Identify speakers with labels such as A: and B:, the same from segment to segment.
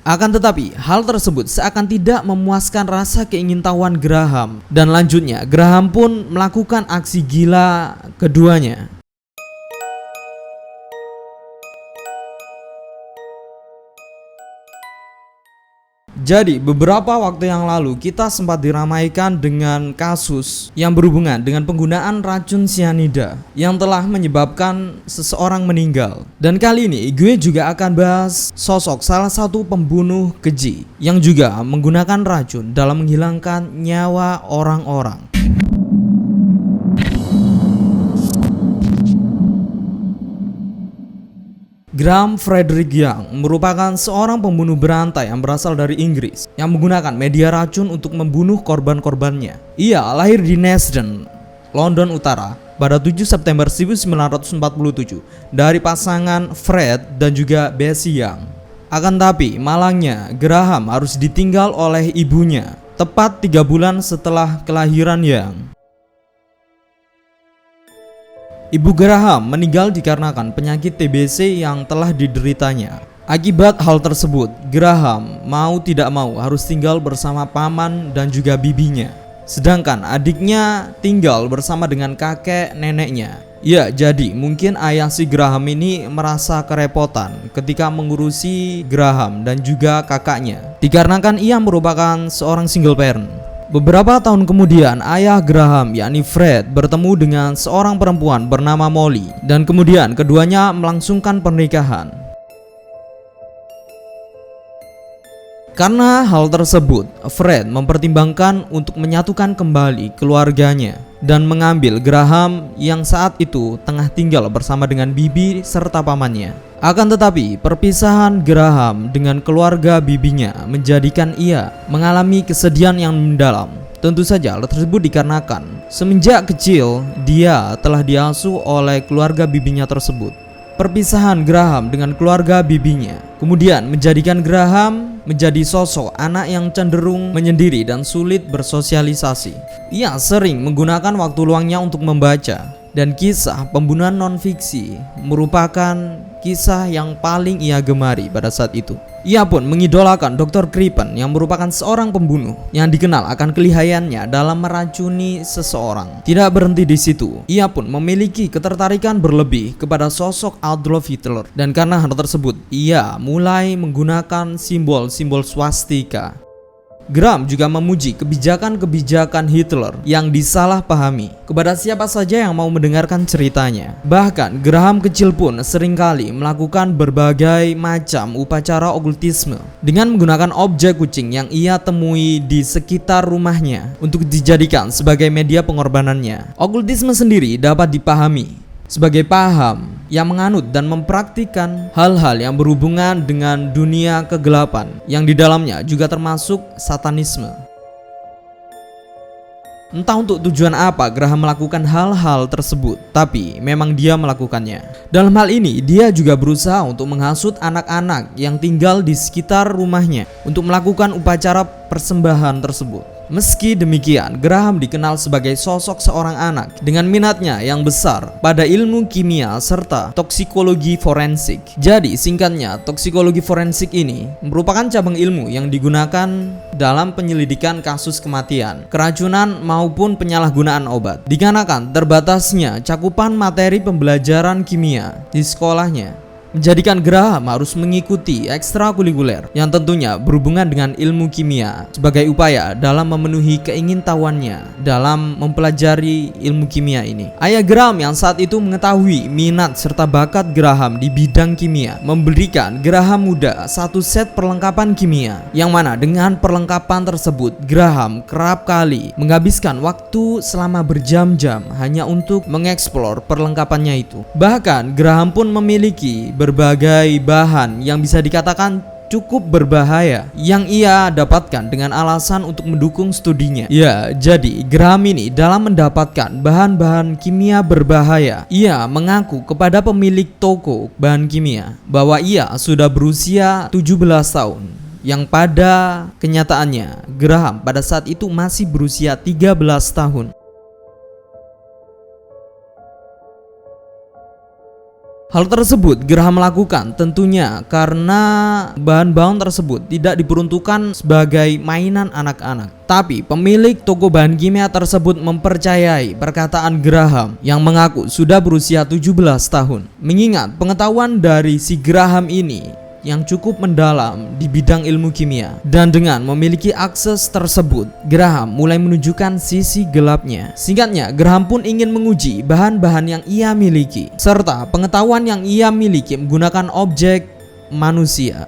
A: Akan tetapi, hal tersebut seakan tidak memuaskan rasa keingintahuan Graham, dan lanjutnya Graham pun melakukan aksi gila keduanya. Jadi beberapa waktu yang lalu kita sempat diramaikan dengan kasus yang berhubungan dengan penggunaan racun cyanida yang telah menyebabkan seseorang meninggal. Dan kali ini gue juga akan bahas sosok salah satu pembunuh keji yang juga menggunakan racun dalam menghilangkan nyawa orang-orang. Graham Frederick Young merupakan seorang pembunuh berantai yang berasal dari Inggris yang menggunakan media racun untuk membunuh korban-korbannya. Ia lahir di Nesden, London Utara pada 7 September 1947 dari pasangan Fred dan juga Bessie Young. Akan tapi malangnya Graham harus ditinggal oleh ibunya tepat 3 bulan setelah kelahiran Young. Ibu Graham meninggal dikarenakan penyakit TBC yang telah dideritanya. Akibat hal tersebut, Graham mau tidak mau harus tinggal bersama paman dan juga bibinya. Sedangkan adiknya tinggal bersama dengan kakek neneknya. Ya, jadi mungkin ayah si Graham ini merasa kerepotan ketika mengurusi Graham dan juga kakaknya, dikarenakan ia merupakan seorang single parent. Beberapa tahun kemudian, ayah Graham yakni Fred bertemu dengan seorang perempuan bernama Molly, dan kemudian keduanya melangsungkan pernikahan. Karena hal tersebut, Fred mempertimbangkan untuk menyatukan kembali keluarganya dan mengambil Graham yang saat itu tengah tinggal bersama dengan bibi serta pamannya. Akan tetapi, perpisahan Graham dengan keluarga bibinya menjadikan ia mengalami kesedihan yang mendalam. Tentu saja hal tersebut dikarenakan semenjak kecil dia telah diasuh oleh keluarga bibinya tersebut. Perpisahan Graham dengan keluarga bibinya kemudian menjadikan Graham menjadi sosok anak yang cenderung menyendiri dan sulit bersosialisasi. Ia sering menggunakan waktu luangnya untuk membaca, dan kisah pembunuhan non-fiksi merupakan kisah yang paling ia gemari pada saat itu. Ia pun mengidolakan Dr. Crippen yang merupakan seorang pembunuh yang dikenal akan kelihayannya dalam meracuni seseorang. Tidak berhenti di situ, ia pun memiliki ketertarikan berlebih kepada sosok Adolf Hitler, dan karena hal tersebut ia mulai menggunakan simbol-simbol swastika. Graham juga memuji kebijakan-kebijakan Hitler yang disalahpahami kepada siapa saja yang mau mendengarkan ceritanya. Bahkan Graham kecil pun seringkali melakukan berbagai macam upacara okultisme dengan menggunakan objek kucing yang ia temui di sekitar rumahnya untuk dijadikan sebagai media pengorbanannya. Okultisme sendiri dapat dipahami sebagai paham yang menganut dan mempraktikkan hal-hal yang berhubungan dengan dunia kegelapan, yang di dalamnya juga termasuk satanisme. Entah untuk tujuan apa Graham melakukan hal-hal tersebut, tapi memang dia melakukannya. Dalam hal ini, dia juga berusaha untuk menghasut anak-anak yang tinggal di sekitar rumahnya untuk melakukan upacara persembahan tersebut. Meski demikian, Graham dikenal sebagai sosok seorang anak dengan minatnya yang besar pada ilmu kimia serta toksikologi forensik. Jadi singkatnya, toksikologi forensik ini merupakan cabang ilmu yang digunakan dalam penyelidikan kasus kematian, keracunan maupun penyalahgunaan obat. Dikarenakan terbatasnya cakupan materi pembelajaran kimia di sekolahnya, menjadikan Graham harus mengikuti ekstrakurikuler yang tentunya berhubungan dengan ilmu kimia sebagai upaya dalam memenuhi keingintahuannya dalam mempelajari ilmu kimia ini. Ayah Graham yang saat itu mengetahui minat serta bakat Graham di bidang kimia memberikan Graham muda satu set perlengkapan kimia, yang mana dengan perlengkapan tersebut Graham kerap kali menghabiskan waktu selama berjam-jam hanya untuk mengeksplor perlengkapannya itu. Bahkan Graham pun memiliki berbagai bahan yang bisa dikatakan cukup berbahaya yang ia dapatkan dengan alasan untuk mendukung studinya. Ya, jadi Graham ini dalam mendapatkan bahan-bahan kimia berbahaya, ia mengaku kepada pemilik toko bahan kimia bahwa ia sudah berusia 17 tahun, yang pada kenyataannya Graham pada saat itu masih berusia 13 tahun. Hal tersebut Graham lakukan tentunya karena bahan-bahan tersebut tidak diperuntukkan sebagai mainan anak-anak. Tapi pemilik toko bahan kimia tersebut mempercayai perkataan Graham yang mengaku sudah berusia 17 tahun. Mengingat pengetahuan dari si Graham ini yang cukup mendalam di bidang ilmu kimia, dan dengan memiliki akses tersebut, Graham mulai menunjukkan sisi gelapnya. Singkatnya, Graham pun ingin menguji bahan-bahan yang ia miliki serta pengetahuan yang ia miliki menggunakan objek manusia.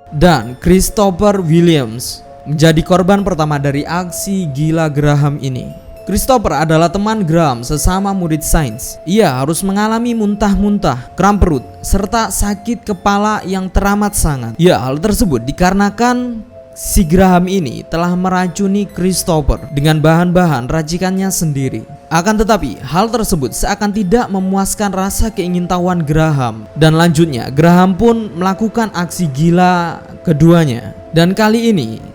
A: Dan Christopher Williams menjadi korban pertama dari aksi gila Graham ini. Christopher adalah teman Graham sesama murid sains. Ia harus mengalami muntah-muntah, kram perut, serta sakit kepala yang teramat sangat. Ya, hal tersebut dikarenakan si Graham ini telah meracuni Christopher dengan bahan-bahan racikannya sendiri. Akan tetapi, hal tersebut seakan tidak memuaskan rasa keingintahuan Graham. Dan lanjutnya, Graham pun melakukan aksi gila keduanya. Dan kali ini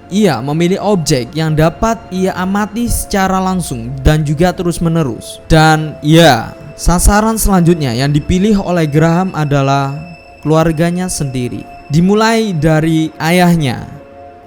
A: ia memilih objek yang dapat ia amati secara langsung dan juga terus menerus. Dan ya, sasaran selanjutnya yang dipilih oleh Graham adalah keluarganya sendiri. Dimulai dari ayahnya,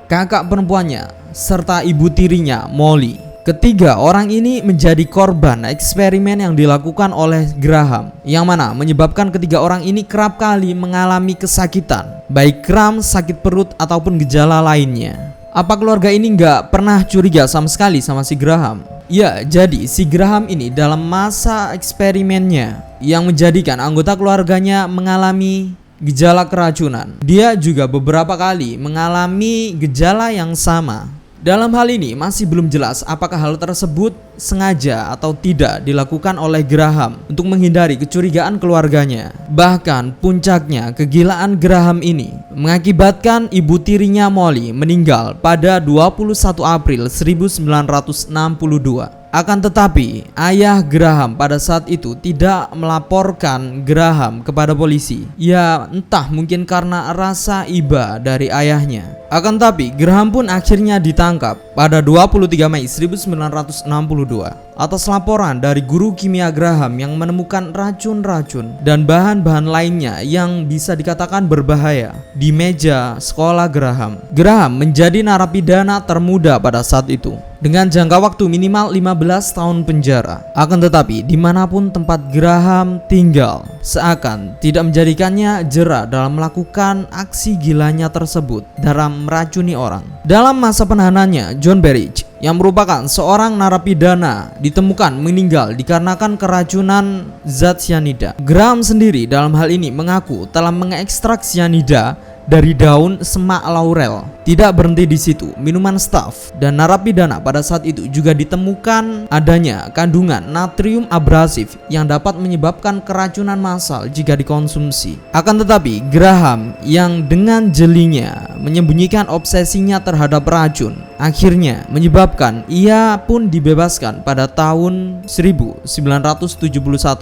A: kakak perempuannya, serta ibu tirinya Molly. Ketiga orang ini menjadi korban eksperimen yang dilakukan oleh Graham, yang mana menyebabkan ketiga orang ini kerap kali mengalami kesakitan, baik kram, sakit perut, ataupun gejala lainnya. Apa keluarga ini nggak pernah curiga sama sekali sama si Graham? Ya, jadi si Graham ini dalam masa eksperimennya yang menjadikan anggota keluarganya mengalami gejala keracunan. Dia juga beberapa kali mengalami gejala yang sama. Dalam hal ini masih belum jelas apakah hal tersebut sengaja atau tidak dilakukan oleh Graham untuk menghindari kecurigaan keluarganya. Bahkan puncaknya kegilaan Graham ini mengakibatkan ibu tirinya Molly meninggal pada 21 April 1962. Akan tetapi, ayah Graham pada saat itu tidak melaporkan Graham kepada polisi. Ya, entah mungkin karena rasa iba dari ayahnya. Akan tetapi, Graham pun akhirnya ditangkap pada 23 Mei 1962 atas laporan dari guru kimia Graham yang menemukan racun-racun dan bahan-bahan lainnya yang bisa dikatakan berbahaya di meja sekolah Graham. Graham menjadi narapidana termuda pada saat itu dengan jangka waktu minimal 15 tahun penjara. Akan tetapi, dimanapun tempat Graham tinggal, seakan tidak menjadikannya jera dalam melakukan aksi gilanya tersebut dalam meracuni orang. Dalam masa penahanannya, John Berridge yang merupakan seorang narapidana ditemukan meninggal dikarenakan keracunan zat cyanida. Graham sendiri dalam hal ini mengaku telah mengekstrak cyanida dari daun semak laurel. Tidak berhenti di situ, minuman staf dan narapidana pada saat itu juga ditemukan adanya kandungan natrium abrasif yang dapat menyebabkan keracunan massal jika dikonsumsi. Akan tetapi, Graham yang dengan jelinya menyembunyikan obsesinya terhadap racun, akhirnya menyebabkan ia pun dibebaskan pada tahun 1971,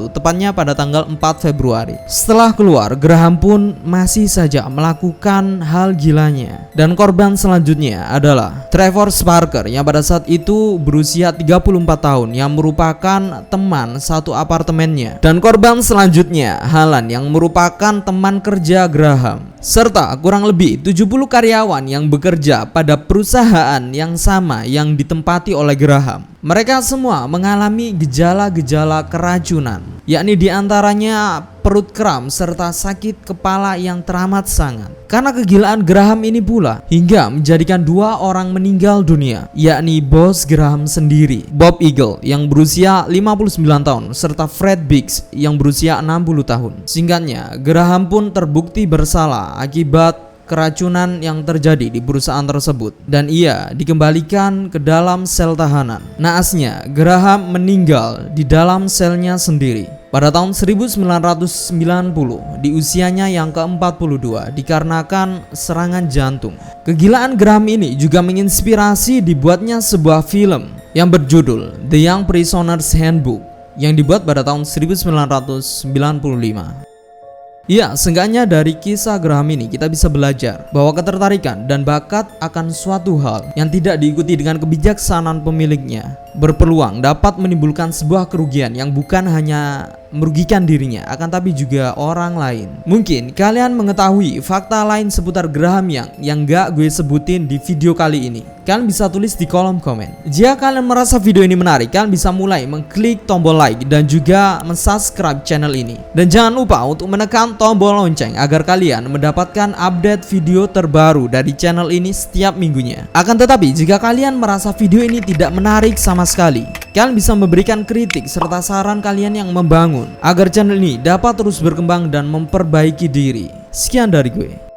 A: tepatnya pada tanggal 4 Februari. Setelah keluar, Graham pun masih saja melakukan hal gilanya. Dan korban selanjutnya adalah Trevor Sparker yang pada saat itu berusia 34 tahun yang merupakan teman satu apartemennya. Dan korban selanjutnya Alan yang merupakan teman kerja Graham, serta kurang lebih 70 karyawan yang bekerja pada perusahaan yang sama yang ditempati oleh Graham. Mereka semua mengalami gejala-gejala keracunan, yakni diantaranya perut kram serta sakit kepala yang teramat sangat. Karena kegilaan Graham ini pula hingga menjadikan dua orang meninggal dunia, yakni bos Graham sendiri, Bob Eagle yang berusia 59 tahun serta Fred Biggs yang berusia 60 tahun. Singkatnya, Graham pun terbukti bersalah akibat keracunan yang terjadi di perusahaan tersebut dan ia dikembalikan ke dalam sel tahanan. Naasnya, Graham meninggal di dalam selnya sendiri pada tahun 1990 di usianya yang ke-42 dikarenakan serangan jantung. Kegilaan Graham ini juga menginspirasi dibuatnya sebuah film yang berjudul The Young Prisoner's Handbook yang dibuat pada tahun 1995. Ya, seenggaknya dari kisah Graham ini kita bisa belajar bahwa ketertarikan dan bakat akan suatu hal yang tidak diikuti dengan kebijaksanaan pemiliknya berpeluang dapat menimbulkan sebuah kerugian yang bukan hanya merugikan dirinya, akan tapi juga orang lain. Mungkin kalian mengetahui fakta lain seputar Graham yang gak gue sebutin di video kali ini. Kalian bisa tulis di kolom komen. Jika kalian merasa video ini menarik, kalian bisa mulai mengklik tombol like dan juga mensubscribe channel ini. Dan jangan lupa untuk menekan tombol lonceng agar kalian mendapatkan update video terbaru dari channel ini setiap minggunya. Akan tetapi jika kalian merasa video ini tidak menarik sama sekali, kalian bisa memberikan kritik serta saran kalian yang membangun agar channel ini dapat terus berkembang dan memperbaiki diri. Sekian dari gue.